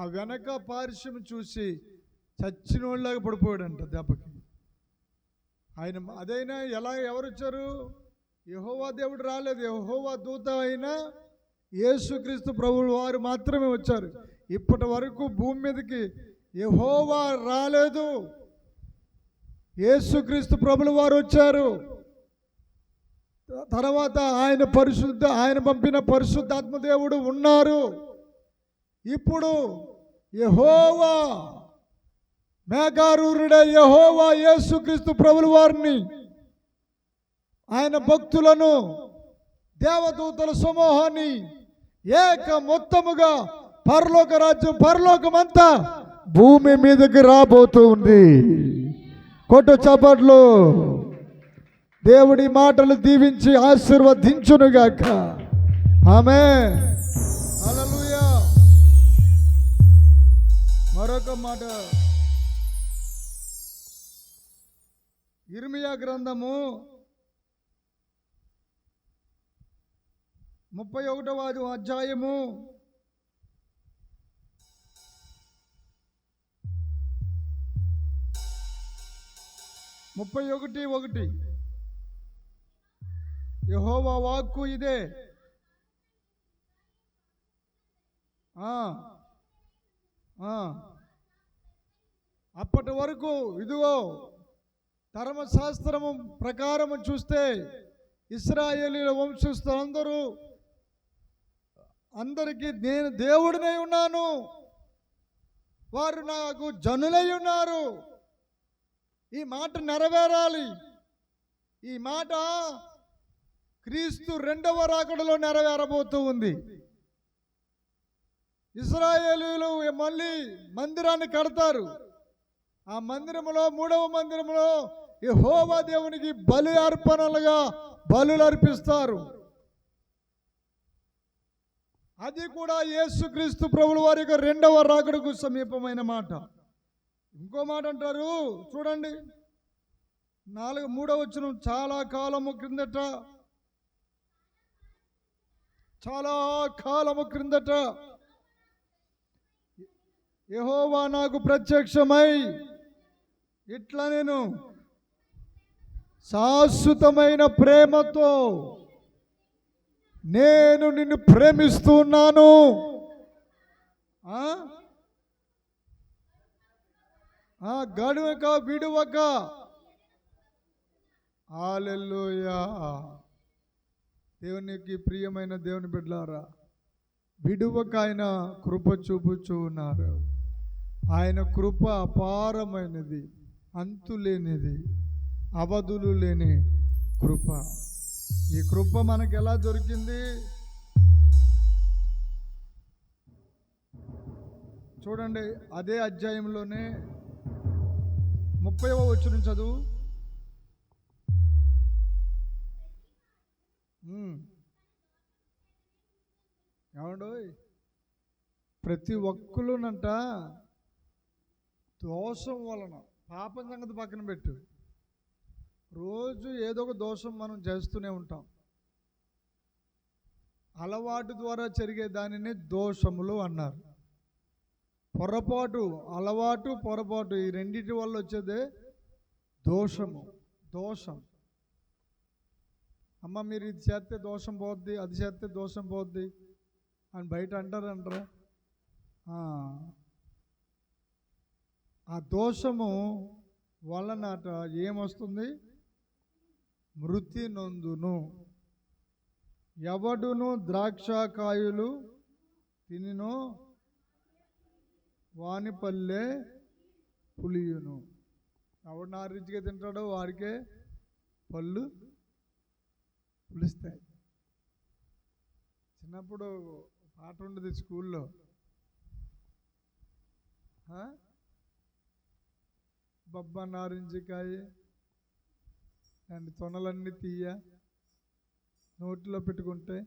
ఆ వెనక పార్శ్వం చూసి చచ్చినోళ్ళలాగా పడిపోయాడంట దెబ్బకి. ఆయన అదైనా ఎవరు వచ్చారు? యెహోవా దేవుడు రాలేదు. యెహోవా దూత అయినా యేసుక్రీస్తు ప్రభువు వారు మాత్రమే వచ్చారు. ఇప్పటి వరకు భూమి మీదకి యెహోవా రాలేదు, యేసుక్రీస్తు ప్రభువు వారు వచ్చారు. తర్వాత ఆయన పంపిన పరిశుద్ధాత్మ దేవుడు ఉన్నారు. ఇప్పుడు యెహోవా మేఘారూరుడే యెహోవా యేసుక్రీస్తు ప్రభువు వారిని, ఆయన భక్తులను, దేవదూతల సమూహాన్ని ఏక మొత్తముగా పరలోక రాజ్యం, పరలోకమంతా భూమి మీదకి రాబోతూ ఉంది. కొట్టు చప్పట్లు. దేవుడి మాటలు దీవించి ఆశీర్వదించునుగాక. ఆమేన్. హల్లెలూయా. మరొక మాట, ఇర్మియా గ్రంథము 31వ అధ్యాయము 31:1. యెహోవా వాక్కు ఇదే. అప్పటి వరకు ఇదిగో ధర్మశాస్త్రము ప్రకారము చూస్తే ఇశ్రాయేలీయుల వంశస్థులందరూ అందరికీ నేను దేవుడినై ఉన్నాను, వారు నాకు జనులై ఉన్నారు. ఈ మాట నెరవేరాలి. ఈ మాట క్రీస్తు 2వ రాకడలో నెరవేరబోతూ ఉంది. ఇశ్రాయేలీయులు మళ్ళీ మందిరాన్ని కడతారు. ఆ మందిరములో 3వ మందిరములో యెహోవా దేవునికి బలి అర్పణలుగా బలులు అర్పిస్తారు. అది కూడా యేసుక్రీస్తు ప్రభువు వారి యొక్క 2వ రాకడకు సమీపమైన మాట. ఇంకో మాట అంటారు చూడండి, 3వ వచనం, చాలా కాలము క్రిందట యెహోవా నాకు ప్రత్యక్షమై ఇట్లా నేను శాశ్వతమైన ప్రేమతో నేను నిన్ను ప్రేమిస్తున్నాను. గడువక విడువక. హల్లెలూయా. దేవునికి ప్రియమైన దేవుని బిడ్డలారా, విడువక ఆయన కృప చూపుచూ ఉన్నారు. ఆయన కృప అపారమైనది, అంతులేనిది, అవధులు లేని కృప. ఈ కృప మనకు ఎలా దొరికింది? చూడండి, అదే అధ్యాయంలోనే 30వ వచనం చదువు. ఏమండో, ప్రతి ఒక్కరునంట దోషం వలన, పాపం సంగతి పక్కన పెట్టు, రోజు ఏదో ఒక దోషం మనం చేస్తూనే ఉంటాం. అలవాటు ద్వారా జరిగే దానిని దోషములు అన్నారు. పొరపాటు, అలవాటు, పొరపాటు, ఈ రెండింటి వల్ల వచ్చేదే దోషము. దోషం. అమ్మ మీరు ఇది చేస్తే దోషం పోద్ది, అది చేస్తే దోషం పోద్ది అని బయట అంటారా? ఆ దోషము వలనట ఏమొస్తుంది? మృతి నొందును. ఎవడును ద్రాక్షకాయలు తినినో వాని పల్లె పులియును. ఎవడు నారించిగా తింటాడో వాడికే పళ్ళు పులుస్తాయి. చిన్నప్పుడు పాట ఉండేది స్కూల్లో, బొబ్బ నారింజకాయ అండ్ తొనలన్నీ తీయ నోట్లో పెట్టుకుంటే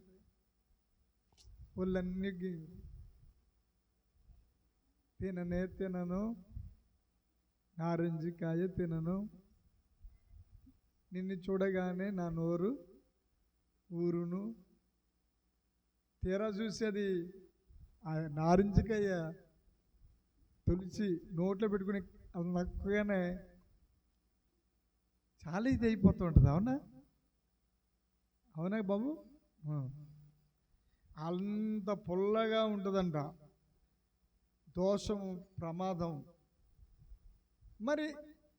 ఒళ్ళన్నీ తినను, నారింజకాయ తినను, నిన్ను చూడగానే నా నోరు ఊరును. తీరా చూసేది ఆ నారింజకాయ తులిచి నోట్లో పెట్టుకుని అది నక్కగానే చాలా ఇది అయిపోతూ ఉంటుంది. అవునా అవునా బాబు? అంత పుల్లగా ఉంటుందంట దోషము, ప్రమాదం. మరి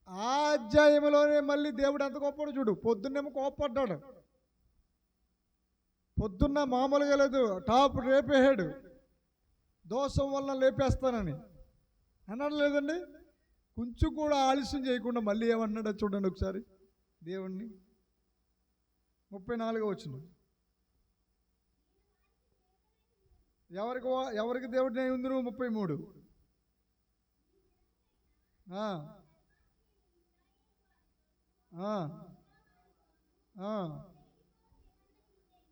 ఆ అధ్యాయంలోనే మళ్ళీ దేవుడు ఎంత గొప్పడు చూడు. పొద్దున్నేమో కోప్పడ్డాడు, పొద్దున్న మామూలుగా లేదు, టాప్ రేపేహాడు, దోషం వల్ల లేపేస్తానని అన్నాడు లేదండి. కొంచెం కూడా ఆలస్యం చేయకుండా మళ్ళీ ఏమన్నాడో చూడండి ఒకసారి దేవుణ్ణి. 34వ వచనం. ఎవరికి దేవుడిని అయి ఉంది నువ్వు? 33.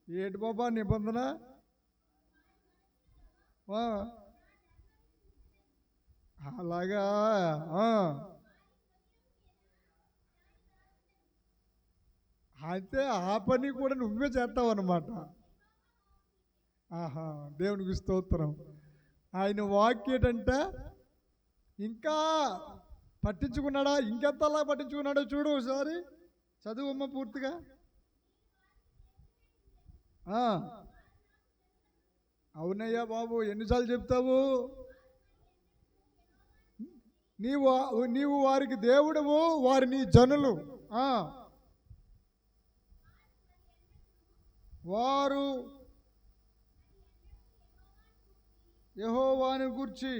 ఏటి బాబా నిబంధన? అలాగా. అయితే ఆ పని కూడా నువ్వే చేస్తావు అన్నమాట. ఆహా, దేవునికి స్తోత్రం. ఆయన వాక్యేటంట ఇంకా పట్టించుకున్నాడా? ఇంకెంతలా పట్టించుకున్నాడో చూడు ఒకసారి చదువమ్మ పూర్తిగా. అవునయ్యా బాబు, ఎన్నిసార్లు చెప్తావు? నీవు వారికి దేవుడవు, వారి నీ జనులు. వారు యెహోవాను గూర్చి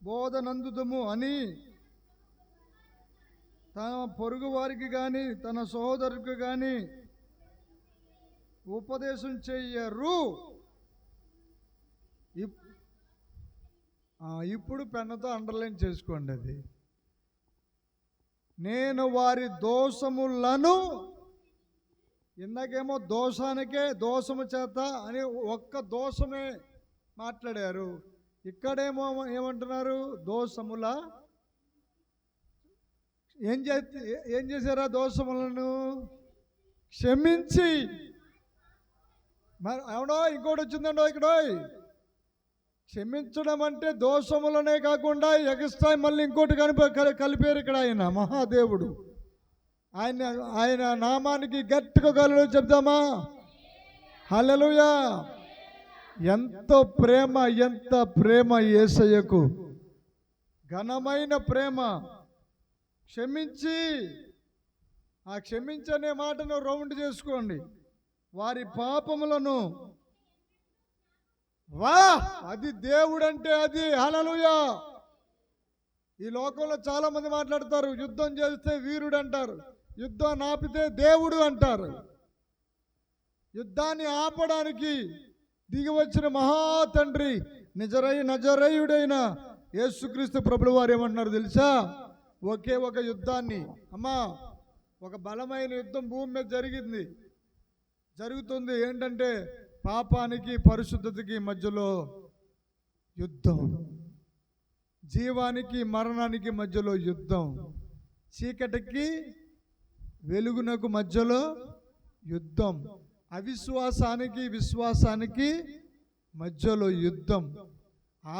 బోధనందుదము అని తన పొరుగు వారికి కానీ తన సహోదరునికి కానీ ఉపదేశం చెయ్యరు. ఇప్పుడు పెన్నతో అండర్లైన్ చేసుకోండి అది. నేను వారి దోషములను, ఇందాకేమో దోషానికే దోషము చేత అని ఒక్క దోషమే మాట్లాడారు, ఇక్కడేమో ఏమంటున్నారు? దోషముల ఏం చేశారా? దోషములను క్షమించి. మరి అవునో ఇంకోటి వచ్చిందండో ఇక్కడ. క్షమించడం అంటే దోషములనే కాకుండా ఎక్స్ట్రా మళ్ళీ ఇంకోటి కలిపారు ఇక్కడ. ఆయన మహాదేవుడు. ఆయన నామానికి గట్టిగా గలలో చెప్దామా? హల్లెలూయా. ఎంతో ప్రేమ, ఎంత ప్రేమ యేసయ్యకు, ఘనమైన ప్రేమ. క్షమించి, ఆ క్షమించనే మాటను రౌండ్ చేసుకోండి. వారి పాపములను. అది దేవుడంటే అది. హల్లెలూయా. ఈ లోకంలో చాలా మంది మాట్లాడతారు, యుద్ధం చేస్తే వీరుడు అంటారు, యుద్ధం ఆపితే దేవుడు అంటారు. యుద్ధాన్ని ఆపడానికి దిగి వచ్చిన మహాతండ్రి నజరేయుడైన యేసుక్రీస్తు ప్రభుల వారు ఏమంటున్నారు తెలుసా? ఒకే ఒక యుద్ధాన్ని, అమ్మా, ఒక బలమైన యుద్ధం భూమి మీద జరుగుతుంది. ఏంటంటే పాపానికి పరిశుద్ధతకి మధ్యలో యుద్ధం, జీవానికి మరణానికి మధ్యలో యుద్ధం, చీకటికి వెలుగునకు మధ్యలో యుద్ధం, అవిశ్వాసానికి విశ్వాసానికి మధ్యలో యుద్ధం,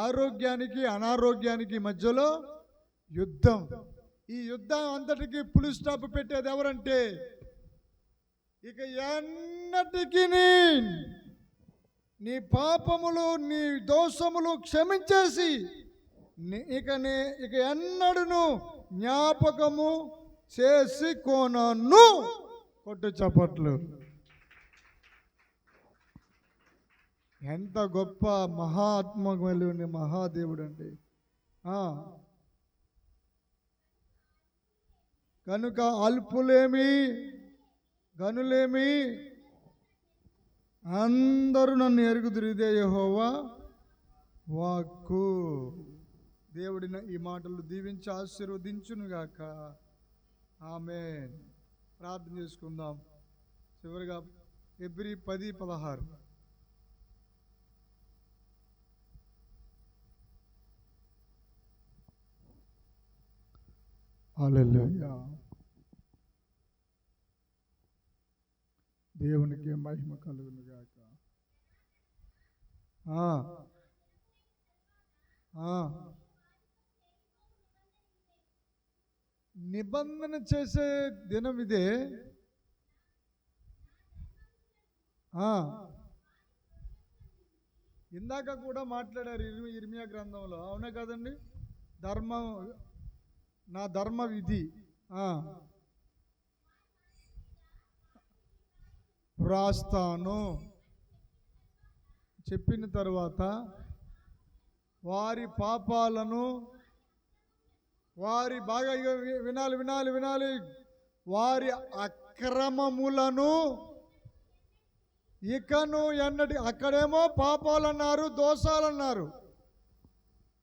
ఆరోగ్యానికి అనారోగ్యానికి మధ్యలో యుద్ధం. ఈ యుద్ధం అంతటికి ఫుల్ స్టాప్ పెట్టేది ఎవరంటే, ఇక ఎన్నటికి నీ పాపములు, నీ దోషములు క్షమించేసి ఇక ఎన్నడూను జ్ఞాపకము చేసి కోనను. కొట్టు చప్పట్లు. ఎంత గొప్ప మహాత్మకుని మహాదేవుడు అండి. కనుక అల్పులేమి గనులేమి అందరూ నన్ను ఎరుగుదురు, ఇదే యెహోవా వాక్కు. దేవుడిన ఈ మాటలు దీవించి ఆశీర్వదించునుగాక. ఆమేన్. ప్రార్థన చేసుకుందాం. చివరిగా హెబ్రీ 10:16. హల్లెలూయా. దేవునికి మహిమ కలుగును గాక. నిబంధన చేసే దినం ఇదే. ఇందాక కూడా మాట్లాడారు ఇర్మియా గ్రంథంలో, అవునా కదండి? నా ధర్మ విధి వ్రాస్తాను చెప్పిన తర్వాత వారి పాపాలను, వారి బాగా వినాలి, వారి అక్రమములను ఇకను ఎన్నటి, అక్కడేమో పాపాలన్నారు, దోషాలన్నారు,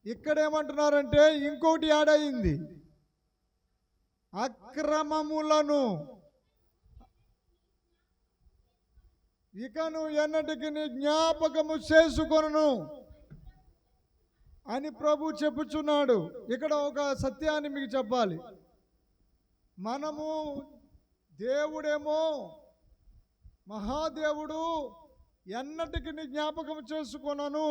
ఇక్కడేమంటున్నారంటే ఇంకోటి యాడ్ అయింది, అక్రమములను ఇకను ఎన్నటికి జ్ఞాపకము చేసుకొను అని ప్రభు చెప్పుచున్నాడు. ఇక్కడ ఒక సత్యాన్ని మీకు చెప్పాలి. మనము దేవుడేమో మహాదేవుడు ఎన్నటికి జ్ఞాపకం చేసుకొనను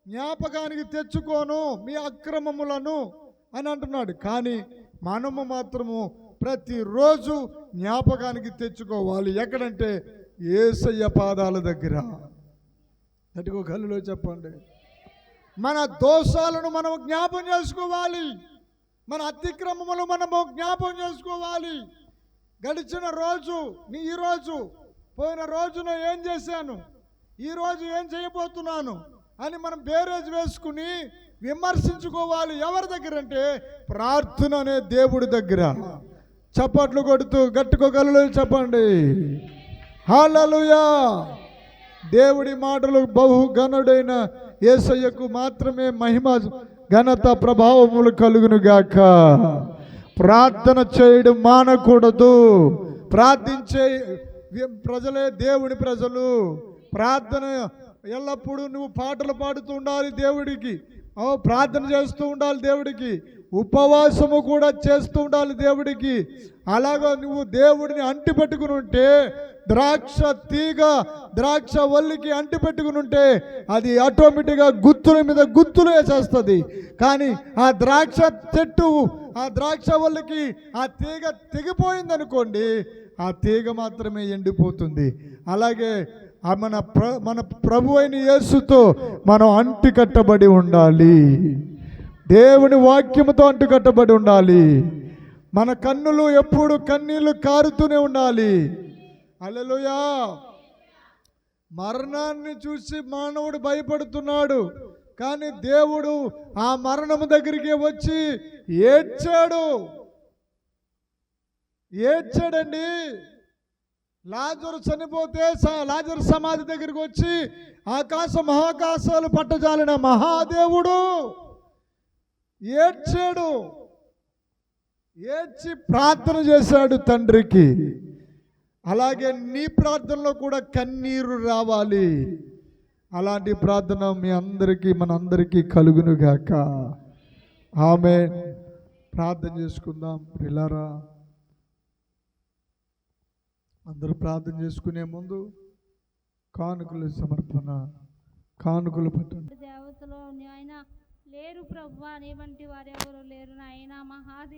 జ్ఞాపకానికి తెచ్చుకోను మీ అక్రమములను అని అంటున్నాడు. కానీ మనము మాత్రము ప్రతిరోజు జ్ఞాపకానికి తెచ్చుకోవాలి. ఎక్కడంటే యేసయ్య పాదాల దగ్గర. అటుకో కళ్ళులో చెప్పండి. మన దోషాలను మనం జ్ఞాపం చేసుకోవాలి, మన అతిక్రమములు మనము జ్ఞాపం చేసుకోవాలి. గడిచిన రోజు, ఈరోజు పోయిన రోజున ఏం చేశాను, ఈరోజు ఏం చేయబోతున్నాను అని మనం బేరేజ్ వేసుకుని విమర్శించుకోవాలి. ఎవరి దగ్గర అంటే ప్రార్థన అనే దేవుడి దగ్గర. చప్పట్లు కొడుతూ గట్టుకోగలరు చెప్పండి హల్లెలూయా. దేవుడి మాటలు బహు ఘనుడైన యేసయ్యకు మాత్రమే మహిమ, ఘనత, ప్రభావములు కలుగును గాక. ప్రార్థన చేయడం మానకూడదు. ప్రార్థించే ప్రజలే దేవుని ప్రజలు. ప్రార్థన ఎల్లప్పుడూ నువ్వు పాటలు పాడుతూ ఉండాలి దేవుడికి, ప్రార్థన చేస్తూ ఉండాలి దేవుడికి, ఉపవాసము కూడా చేస్తూ ఉండాలి దేవుడికి. అలాగా నువ్వు దేవుడిని అంటి పెట్టుకుని ఉంటే, ద్రాక్ష తీగ ద్రాక్ష వల్లికి అంటి పెట్టుకుని ఉంటే అది ఆటోమేటిక్గా గుత్తుల మీద గుత్తులు వేసేస్తుంది. కానీ ఆ ద్రాక్ష చెట్టు, ఆ ద్రాక్ష వల్లికి ఆ తీగ తెగిపోయిందనుకోండి, ఆ తీగ మాత్రమే ఎండిపోతుంది. అలాగే మన ప్రభు అయిన యేసుతో మనం అంటి కట్టబడి ఉండాలి. దేవుని వాక్యముతో అంటు కట్టబడి ఉండాలి. మన కన్నులు ఎప్పుడు కన్నీళ్లు కారుతూనే ఉండాలి. హల్లెలూయా. మరణాన్ని చూసి మానవుడు భయపడుతున్నాడు, కానీ దేవుడు ఆ మరణము దగ్గరికి వచ్చి ఏడ్చాడండి. లాజరు చనిపోతే లాజరు సమాధి దగ్గరికి వచ్చి మహాకాశాలు పట్టజాలిన మహాదేవుడు ఏడ్చి ప్రార్థన చేశాడు తండ్రికి. అలాగే నీ ప్రార్థనలో కూడా కన్నీరు రావాలి. అలాంటి ప్రార్థన మీ అందరికీ, మనందరికీ కలుగునుగాక. ఆమేన్. ప్రార్థన చేసుకుందాం ప్రియులారా. అందరూ ప్రార్థన చేసుకునే ముందు కానుకలు సమర్పణ, కానుకలు పట్టండి. దేవతలో ఆయన లేరు ప్రభువా, నీ వంటి వారెవరు లేరు నాయనా. మహాదేవ